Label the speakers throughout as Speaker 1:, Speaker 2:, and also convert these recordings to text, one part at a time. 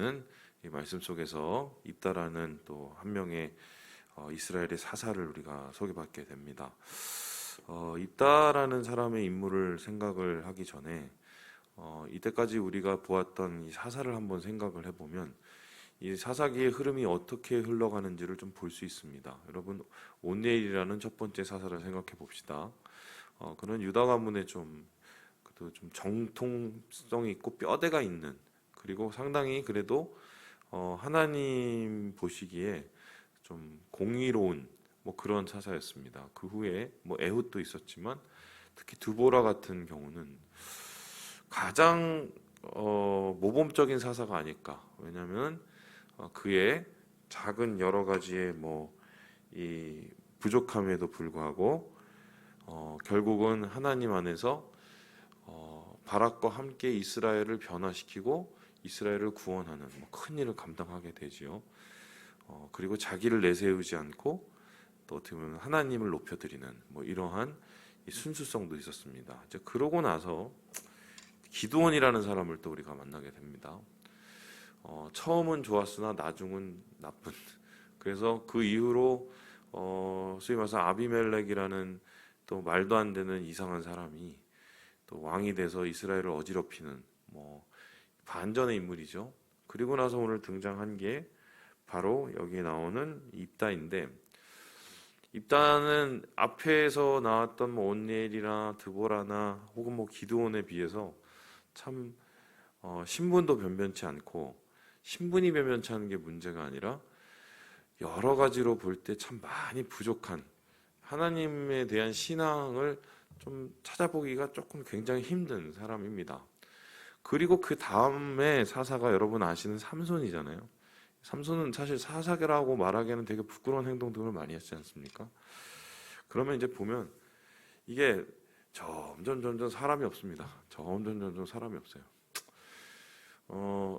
Speaker 1: 있는 이 말씀 속에서 입다라는 또 한 명의 이스라엘의 사사를 우리가 소개받게 됩니다. 입다라는 사람의 인물을 생각을 하기 전에 이때까지 우리가 보았던 이 사사를 한번 생각을 해보면 이 사사기의 흐름이 어떻게 흘러가는지를 좀 볼 수 있습니다. 여러분, 온니엘이라는 첫 번째 사사를 생각해 봅시다. 그는 유다 가문에 좀 정통성 있고 뼈대가 있는, 그리고 상당히 그래도 하나님 보시기에 좀 공의로운 뭐 그런 사사였습니다. 그 후에 뭐 에훗도 있었지만 특히 드보라 같은 경우는 가장 모범적인 사사가 아닐까. 왜냐하면 그의 작은 여러 가지의 뭐 이 부족함에도 불구하고 결국은 하나님 안에서 바락과 함께 이스라엘을 변화시키고 이스라엘을 구원하는 뭐 큰 일을 감당하게 되지요. 그리고 자기를 내세우지 않고 또 어떻게 보면 하나님을 높여드리는 뭐 이러한 이 순수성도 있었습니다. 이제 그러고 나서 기드온이라는 사람을 또 우리가 만나게 됩니다. 처음은 좋았으나 나중은 나쁜. 그래서 그 이후로 소위 말해서 아비멜렉이라는 또 말도 안 되는 이상한 사람이 또 왕이 돼서 이스라엘을 어지럽히는 뭐 반전의 인물이죠. 그리고 나서 오늘 등장한 게 바로 여기에 나오는 입다인데, 입다는 앞에서 나왔던 뭐 온니엘이나 드보라나 혹은 뭐 기드온에 비해서 참 신분도 변변치 않고, 신분이 변변치 않은 게 문제가 아니라 여러 가지로 볼 때 참 많이 부족한, 하나님에 대한 신앙을 좀 찾아보기가 조금 굉장히 힘든 사람입니다. 그리고 그 다음에 사사가 여러분 아시는 삼손이잖아요. 삼손은 사실 사사라고 말하기에는 되게 부끄러운 행동들을 많이 했지 않습니까? 그러면 이제 보면 이게 점점 사람이 없습니다. 점점 사람이 없어요.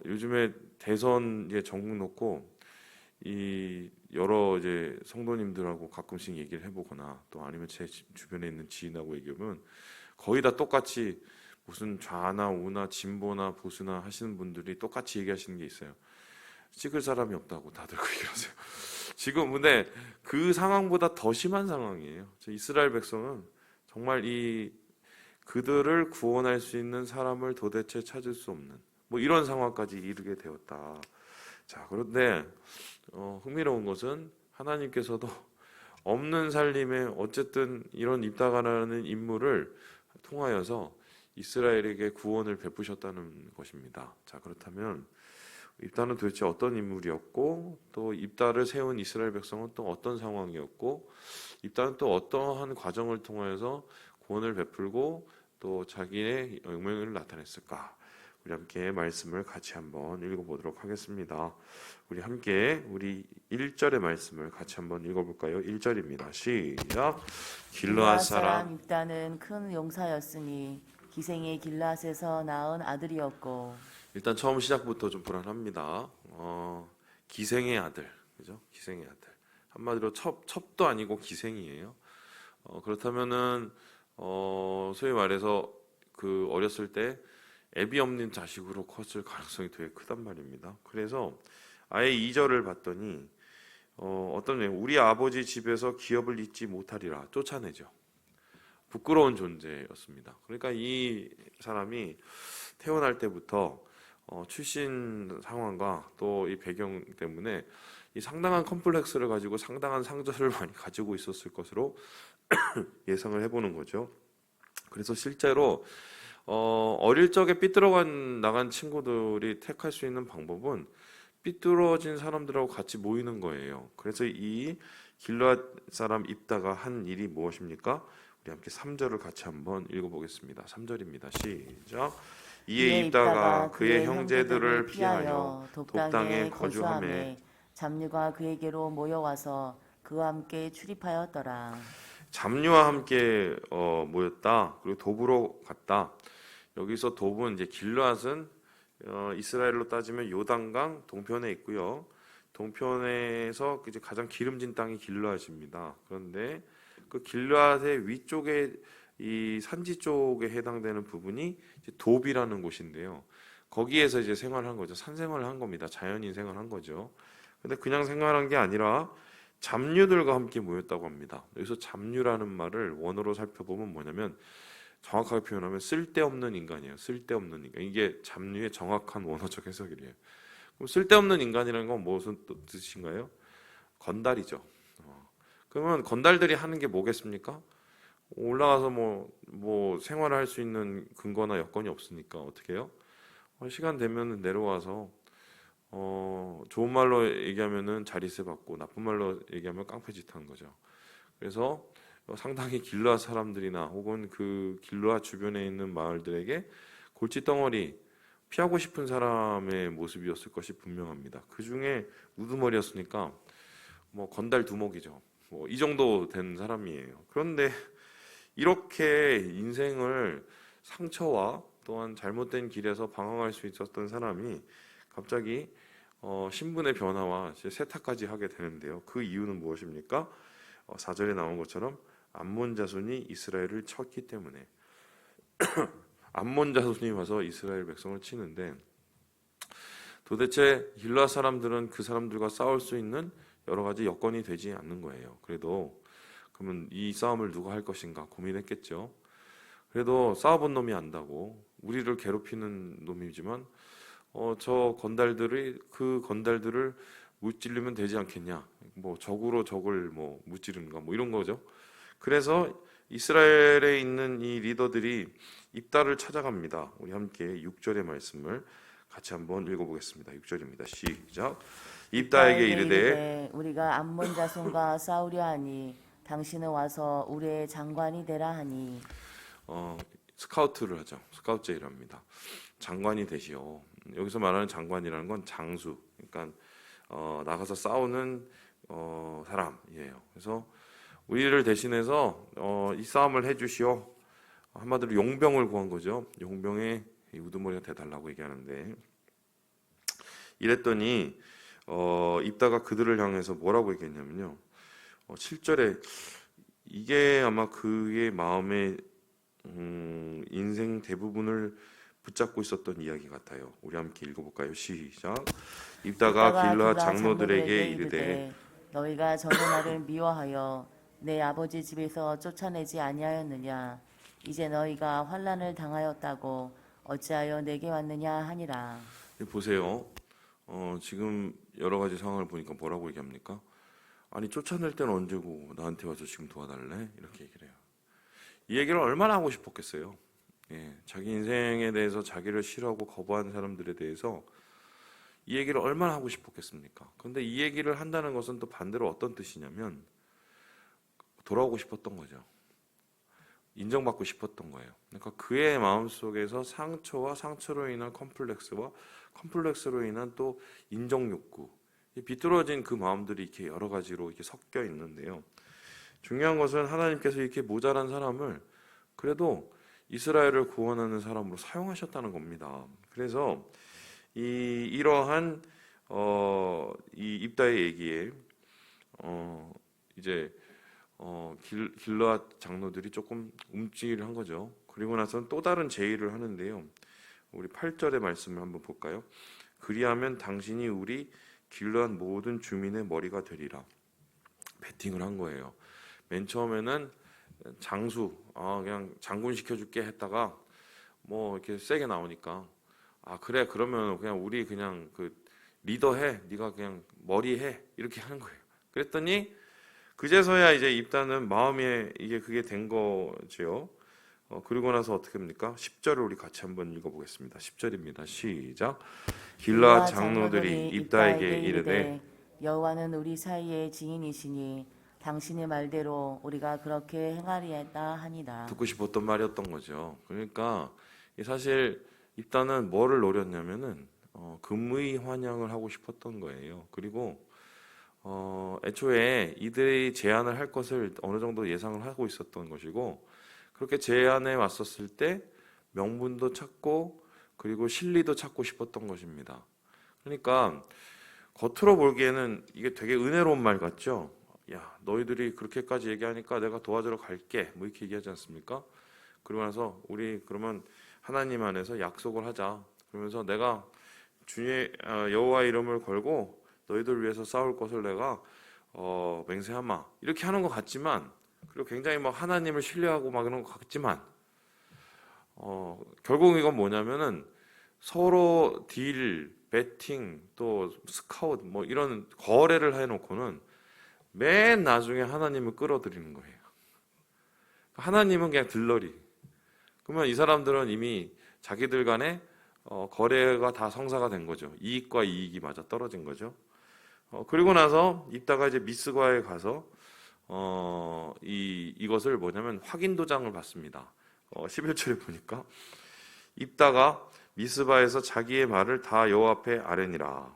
Speaker 1: 요즘에 대선 이제 전국 놓고 이 여러 이제 성도님들하고 가끔씩 얘기를 해보거나 또 아니면 제 주변에 있는 지인하고 얘기하면 거의 다 똑같이 무슨 좌나 우나 진보나 보수나 하시는 분들이 똑같이 얘기하시는 게 있어요. 찍을 사람이 없다고 다들 그 얘기하세요. 지금 근데 그 상황보다 더 심한 상황이에요. 이스라엘 백성은 정말 그들을 구원할 수 있는 사람을 도대체 찾을 수 없는 뭐 이런 상황까지 이르게 되었다. 자, 그런데 흥미로운 것은 하나님께서도 없는 살림에 어쨌든 이런 입다가라는 인물을 통하여서 이스라엘에게 구원을 베푸셨다는 것입니다. 자, 그렇다면 입다는 도대체 어떤 인물이었고, 또 입다를 세운 이스라엘 백성은 또 어떤 상황이었고, 입다는 또 어떠한 과정을 통하여서 구원을 베풀고 또 자기의 영광을 나타냈을까? 우리 함께 말씀을 같이 한번 읽어보도록 하겠습니다. 우리 함께 우리 1절의 말씀을 같이 한번 읽어볼까요? 1절입니다. 시작. 길르앗 사람
Speaker 2: 입다는 큰 용사였으니 기생의 길르앗에서 낳은 아들이었고.
Speaker 1: 일단 처음 시작부터 좀 불안합니다. 기생의 아들, 그죠? 기생의 아들. 한마디로 첩도 아니고 기생이에요. 그렇다면은 소위 말해서 그 어렸을 때 애비 없는 자식으로 컸을 가능성이 되게 크단 말입니다. 그래서 아예 2절을 봤더니 어떤 내용, 우리 아버지 집에서 기업을 잊지 못하리라 쫓아내죠. 부끄러운 존재였습니다. 그러니까 이 사람이 태어날 때부터 출신 상황과 또 이 배경 때문에 이 상당한 컴플렉스를 가지고 상당한 상처를 많이 가지고 있었을 것으로 예상을 해보는 거죠. 그래서 실제로 어릴 적에 삐뚤어 나간 친구들이 택할 수 있는 방법은 삐뚤어진 사람들하고 같이 모이는 거예요. 그래서 이 길르앗 사람 입다가 한 일이 무엇입니까? 우리 함께 3절을 같이 한번 읽어보겠습니다. 3절입니다. 시작. 이에 입다가 그의 형제들을 피하여 독당에 거주하매
Speaker 2: 잡류가 그에게로 모여와서 그와 함께 출입하였더라.
Speaker 1: 잡류와 함께 모였다. 그리고 돕으로 갔다. 여기서 돕은 이제 길르앗은 이스라엘로 따지면 요단강 동편에 있고요. 동편에서 이제 가장 기름진 땅이 길르앗입니다. 그런데 그 길르앗의 위쪽에 이 산지 쪽에 해당되는 부분이 이제 돕이라는 곳인데요. 거기에서 이제 생활을 한 거죠. 산 생활을 한 겁니다. 자연인 생활을 한 거죠. 근데 그냥 생활한 게 아니라 잡류들과 함께 모였다고 합니다. 여기서 잡류라는 말을 원어로 살펴보면 뭐냐면 정확하게 표현하면 쓸데없는 인간이에요. 쓸데없는 인간. 이게 잡류의 정확한 원어적 해석이래요. 그럼 쓸데없는 인간이라는 건 무슨 뜻인가요? 건달이죠. 그러면 건달들이 하는 게 뭐겠습니까? 올라가서 뭐 생활을 할 수 있는 근거나 여건이 없으니까 어떻게 해요? 시간 되면 내려와서 좋은 말로 얘기하면은 자릿세 받고 나쁜 말로 얘기하면 깡패짓 하는 거죠. 그래서 상당히 길르앗 사람들이나 혹은 그 길르앗 주변에 있는 마을들에게 골칫덩어리 피하고 싶은 사람의 모습이었을 것이 분명합니다. 그 중에 우두머리였으니까 뭐 건달 두목이죠. 뭐 이 정도 된 사람이에요. 그런데 이렇게 인생을 상처와 또한 잘못된 길에서 방황할 수 있었던 사람이 갑자기 신분의 변화와 세탁까지 하게 되는데요. 그 이유는 무엇입니까? 4절에 나온 것처럼 암몬 자손이 이스라엘을 쳤기 때문에 암몬 자손이 와서 이스라엘 백성을 치는데 도대체 길르앗 사람들은 그 사람들과 싸울 수 있는 여러 가지 여건이 되지 않는 거예요. 그래도 그러면 이 싸움을 누가 할 것인가 고민했겠죠. 그래도 싸워본 놈이 안다고 우리를 괴롭히는 놈이지만 저 건달들이 그 건달들을 무찌르면 되지 않겠냐. 뭐 적으로 적을 뭐 무찌르는가 뭐 이런 거죠. 그래서 이스라엘에 있는 이 리더들이 입다를 찾아갑니다. 우리 함께 6절의 말씀을 같이 한번 읽어보겠습니다. 6절입니다. 시작. 입다에게 이르되
Speaker 2: 우리가 암몬 자손과 싸우려 하니 당신은 와서 우리의 장관이 되라 하니
Speaker 1: 스카우트를 하죠. 스카우트제를 합니다. 장관이 되시오. 여기서 말하는 장관이라는 건 장수, 그러니까 나가서 싸우는 사람이에요. 그래서 우리를 대신해서 이 싸움을 해주시오. 한마디로 용병을 구한 거죠. 용병의 우두머리가 돼달라고 얘기하는데 이랬더니 입다가 그들을 향해서 뭐라고 얘기했냐면요. 7절에 이게 아마 그의 마음의 인생 대부분을 붙잡고 있었던 이야기 같아요. 우리 함께 읽어볼까요? 시작. 입다가 길르앗 장로들에게 이르되
Speaker 2: 너희가 전에 나를 미워하여 내 아버지 집에서 쫓아내지 아니하였느냐. 이제 너희가 환난을 당하였다고 어찌하여 내게 왔느냐 하니라.
Speaker 1: 보세요. 지금 여러 가지 상황을 보니까 뭐라고 얘기합니까? 아니 쫓아낼 때는 언제고 나한테 와서 지금 도와달래? 이렇게 얘기를 해요. 이 얘기를 얼마나 하고 싶었겠어요. 예, 자기 인생에 대해서 자기를 싫어하고 거부하는 사람들에 대해서 이 얘기를 얼마나 하고 싶었겠습니까? 그런데 이 얘기를 한다는 것은 또 반대로 어떤 뜻이냐면 돌아오고 싶었던 거죠. 인정받고 싶었던 거예요. 그러니까 그의 마음속에서 상처와 상처로 인한 컴플렉스와 컴플렉스로 인한 또 인정 욕구, 비뚤어진 그 마음들이 이렇게 여러 가지로 이렇게 섞여 있는데요. 중요한 것은 하나님께서 이렇게 모자란 사람을 그래도 이스라엘을 구원하는 사람으로 사용하셨다는 겁니다. 그래서 이러한 이 입다의 얘기에 이제 길르앗 장로들이 조금 움찔한 거죠. 그리고 나서는 또 다른 제의를 하는데요. 우리 8절의 말씀을 한번 볼까요? 그리하면 당신이 우리 길르앗 모든 주민의 머리가 되리라. 베팅을 한 거예요. 맨 처음에는 장수, 그냥 장군 시켜줄게 했다가 뭐 이렇게 세게 나오니까 그래 그러면 그냥 우리 그냥 그 리더 해, 네가 그냥 머리 해 이렇게 하는 거예요. 그랬더니 그제서야 이제 입다는 마음에 그게 된 거죠. 그리고 나서 어떻게 합니까? 10절을 우리 같이 한번 읽어보겠습니다. 10절입니다. 시작. 길르앗 장로들이 입다에게 이르되
Speaker 2: 여호와는 우리 사이의 증인이시니 당신의 말대로 우리가 그렇게 행하리이다 하니라.
Speaker 1: 듣고 싶었던 말이었던 거죠. 그러니까 사실 입다는 뭐를 노렸냐면은 금의 환영을 하고 싶었던 거예요. 그리고 애초에 이들이 제안을 할 것을 어느 정도 예상을 하고 있었던 것이고 그렇게 제안해 왔었을 때 명분도 찾고 그리고 실리도 찾고 싶었던 것입니다. 그러니까 겉으로 보기에는 이게 되게 은혜로운 말 같죠? 야, 너희들이 그렇게까지 얘기하니까 내가 도와주러 갈게. 뭐 이렇게 얘기하지 않습니까? 그러고 나서 우리 그러면 하나님 안에서 약속을 하자. 그러면서 내가 주의 여호와 이름을 걸고 너희들 위해서 싸울 것을 내가 맹세하마 이렇게 하는 것 같지만, 그리고 굉장히 막 하나님을 신뢰하고 막 이런 것 같지만 결국 이건 뭐냐면은 서로 딜, 배팅, 또 스카웃 뭐 이런 거래를 해놓고는 맨 나중에 하나님을 끌어들이는 거예요. 하나님은 그냥 들러리. 그러면 이 사람들은 이미 자기들 간에 거래가 다 성사가 된 거죠. 이익과 이익이 맞아 떨어진 거죠. 그리고 나서 입다가 이제 미스과에 가서 이것을 뭐냐면 확인 도장을 받습니다. 11절에 보니까 입다가 미스바에서 자기의 말을 다 여호와 앞에 아뢰니라.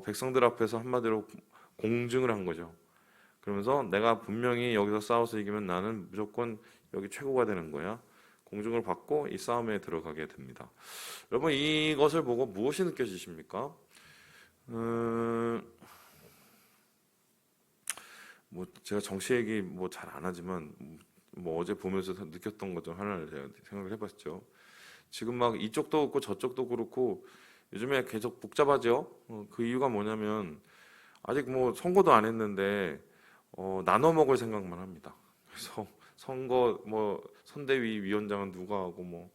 Speaker 1: 백성들 앞에서 한마디로 공증을 한 거죠. 그러면서 내가 분명히 여기서 싸워서 이기면 나는 무조건 여기 최고가 되는 거야. 공증을 받고 이 싸움에 들어가게 됩니다. 여러분, 이것을 보고 무엇이 느껴지십니까? 뭐 제가 정치 얘기 뭐 잘 안 하지만 뭐 어제 보면서 느꼈던 것 좀 하나를 제가 생각을 해봤죠. 지금 막 이쪽도 그렇고 저쪽도 그렇고 요즘에 계속 복잡하죠. 그 이유가 뭐냐면 아직 뭐 선거도 안 했는데 나눠 먹을 생각만 합니다. 그래서 선거 뭐 선대위 위원장은 누가 하고 뭐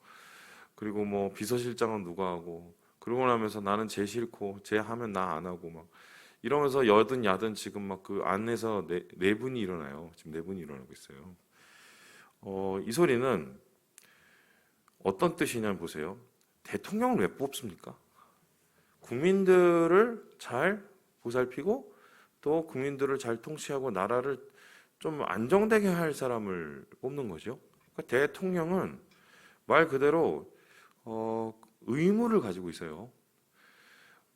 Speaker 1: 그리고 뭐 비서실장은 누가 하고 그러고 나면서 나는 쟤 싫고 쟤 하면 나 안 하고 막 이러면서 여든 야든 지금 막 그 안에서 내분이 일어나요. 지금 내분이 일어나고 있어요. 이 소리는 어떤 뜻이냐면 보세요. 대통령을 왜 뽑습니까? 국민들을 잘 보살피고 또 국민들을 잘 통치하고 나라를 좀 안정되게 할 사람을 뽑는 거죠. 그러니까 대통령은 말 그대로 의무를 가지고 있어요.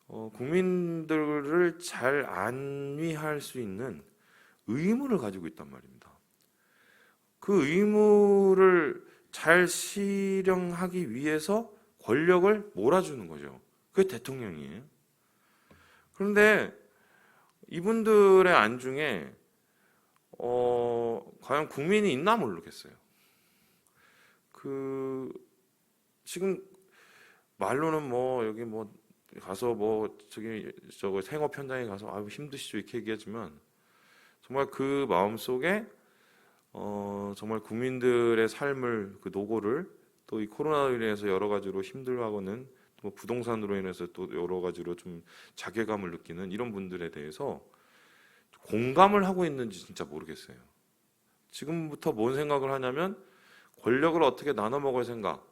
Speaker 1: 국민들을 잘 안위할 수 있는 의무를 가지고 있단 말입니다. 그 의무를 잘 실행하기 위해서 권력을 몰아주는 거죠. 그게 대통령이에요. 그런데 이분들의 안중에 과연 국민이 있나 모르겠어요. 지금 말로는 뭐 여기 뭐 가서 뭐 저거 생업 현장에 가서 아유 힘드시죠 이렇게 얘기하지만 정말 그 마음 속에 정말 국민들의 삶을 그 노고를 또 이 코로나로 인해서 여러 가지로 힘들어하고는 또 부동산으로 인해서 또 여러 가지로 좀 자괴감을 느끼는 이런 분들에 대해서 공감을 하고 있는지 진짜 모르겠어요. 지금부터 뭔 생각을 하냐면 권력을 어떻게 나눠 먹을 생각,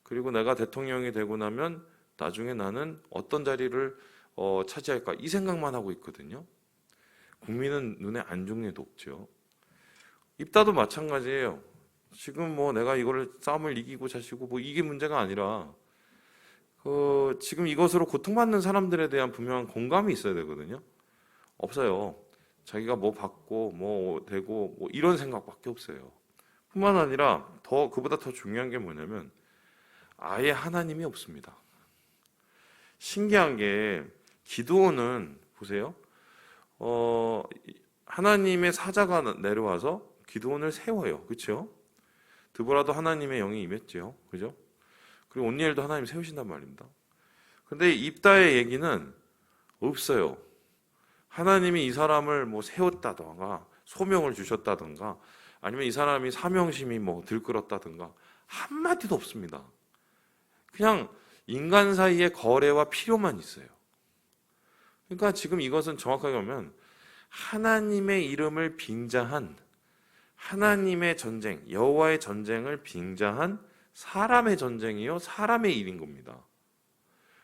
Speaker 1: 그리고 내가 대통령이 되고 나면 나중에 나는 어떤 자리를 차지할까 이 생각만 하고 있거든요. 국민은 눈에 안중에 높죠. 입다도 마찬가지예요. 지금 뭐 내가 이거를 싸움을 이기고 자시고 뭐 이게 문제가 아니라 지금 이것으로 고통받는 사람들에 대한 분명한 공감이 있어야 되거든요. 없어요. 자기가 뭐 받고 뭐 되고 뭐 이런 생각밖에 없어요. 뿐만 아니라 그보다 더 중요한 게 뭐냐면 아예 하나님이 없습니다. 신기한 게 기드온은 보세요. 하나님의 사자가 내려와서 기드온을 세워요. 그렇죠? 드보라도 하나님의 영이 임했죠. 그죠? 그리고 온니엘도 하나님 세우신단 말입니다. 근데 입다의 얘기는 없어요. 하나님이 이 사람을 뭐 세웠다던가 소명을 주셨다던가 아니면 이 사람이 사명심이 뭐 들끓었다던가 한마디도 없습니다. 그냥 인간 사이의 거래와 필요만 있어요. 그러니까 지금 이것은 정확하게 보면 하나님의 이름을 빙자한 하나님의 전쟁, 여호와의 전쟁을 빙자한 사람의 전쟁이요, 사람의 일인 겁니다.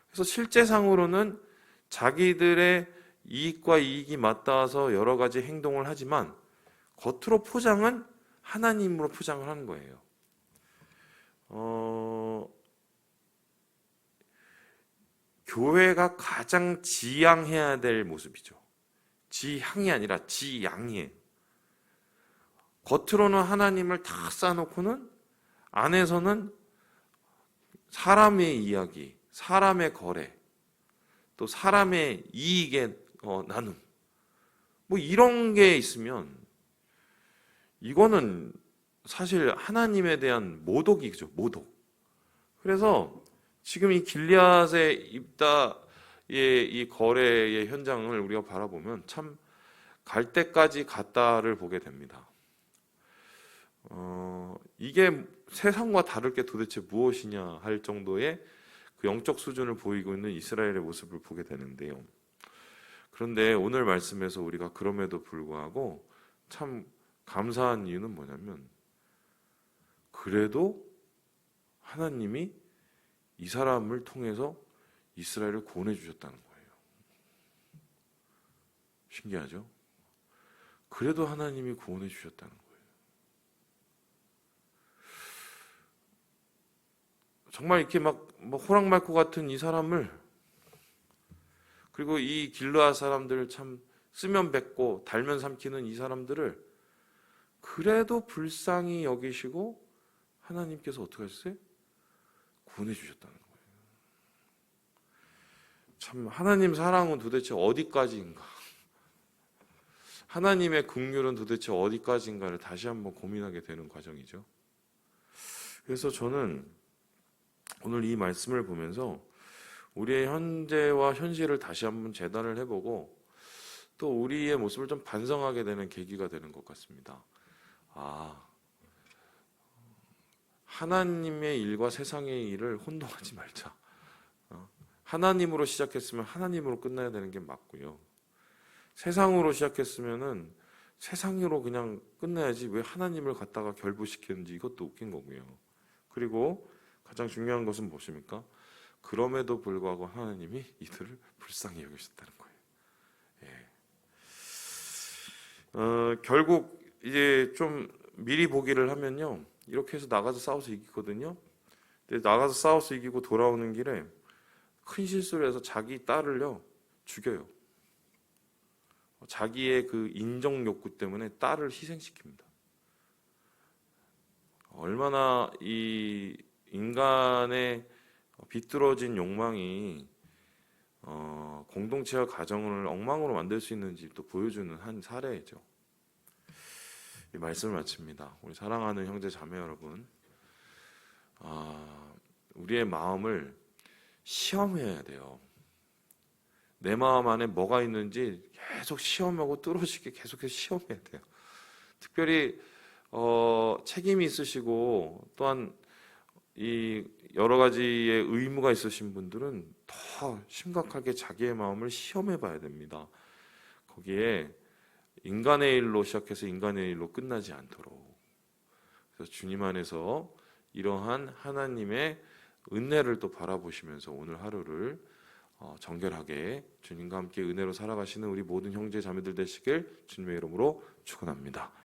Speaker 1: 그래서 실제상으로는 자기들의 이익과 이익이 맞닿아서 여러 가지 행동을 하지만 겉으로 포장은 하나님으로 포장을 하는 거예요. 교회가 가장 지향해야 될 모습이죠. 지향이 아니라 지양이에요. 겉으로는 하나님을 다 쌓아놓고는 안에서는 사람의 이야기, 사람의 거래, 또 사람의 이익의 나눔, 뭐 이런 게 있으면 이거는 사실 하나님에 대한 모독이죠, 모독. 그래서 지금 이 길리앗의 입다의 이 거래의 현장을 우리가 바라보면 참 갈 때까지 갔다를 보게 됩니다. 이게 세상과 다를 게 도대체 무엇이냐 할 정도의 그 영적 수준을 보이고 있는 이스라엘의 모습을 보게 되는데요. 그런데 오늘 말씀에서 우리가 그럼에도 불구하고 참 감사한 이유는 뭐냐면 그래도 하나님이 이 사람을 통해서 이스라엘을 구원해 주셨다는 거예요. 신기하죠? 그래도 하나님이 구원해 주셨다는 거예요. 정말 이렇게 막 호랑말코 같은 이 사람을, 그리고 이 길르앗 사람들을 참 쓰면 뱉고 달면 삼키는 이 사람들을 그래도 불쌍히 여기시고 하나님께서 어떻게 하셨어요? 구원해 주셨다는 거예요. 참 하나님 사랑은 도대체 어디까지인가? 하나님의 긍휼은 도대체 어디까지인가를 다시 한번 고민하게 되는 과정이죠. 그래서 저는 오늘 이 말씀을 보면서 우리의 현재와 현실을 다시 한번 재단을 해보고 또 우리의 모습을 좀 반성하게 되는 계기가 되는 것 같습니다. 하나님의 일과 세상의 일을 혼동하지 말자. 하나님으로 시작했으면 하나님으로 끝나야 되는 게 맞고요. 세상으로 시작했으면은 세상으로 그냥 끝나야지 왜 하나님을 갖다가 결부시켰는지 이것도 웃긴 거고요. 그리고 가장 중요한 것은 무엇입니까? 그럼에도 불구하고 하나님이 이들을 불쌍히 여기셨다는 거예요. 결국 이제 좀 미리 보기를 하면요, 이렇게 해서 나가서 싸워서 이기거든요. 근데 나가서 싸워서 이기고 돌아오는 길에 큰 실수를 해서 자기 딸을요 죽여요. 자기의 그 인정 욕구 때문에 딸을 희생시킵니다. 얼마나 이 인간의 비뚤어진 욕망이 공동체와 가정을 엉망으로 만들 수 있는지 또 보여주는 한 사례죠. 이 말씀을 마칩니다. 우리 사랑하는 형제 자매 여러분, 우리의 마음을 시험해야 돼요. 내 마음 안에 뭐가 있는지 계속 시험하고 뚫어지게 계속해서 시험해야 돼요. 특별히 책임이 있으시고 또한 이 여러 가지의 의무가 있으신 분들은 더 심각하게 자기의 마음을 시험해 봐야 됩니다. 거기에 인간의 일로 시작해서 인간의 일로 끝나지 않도록. 그래서 주님 안에서 이러한 하나님의 은혜를 또 바라보시면서 오늘 하루를 정결하게 주님과 함께 은혜로 살아가시는 우리 모든 형제 자매들 되시길 주님의 이름으로 축원합니다.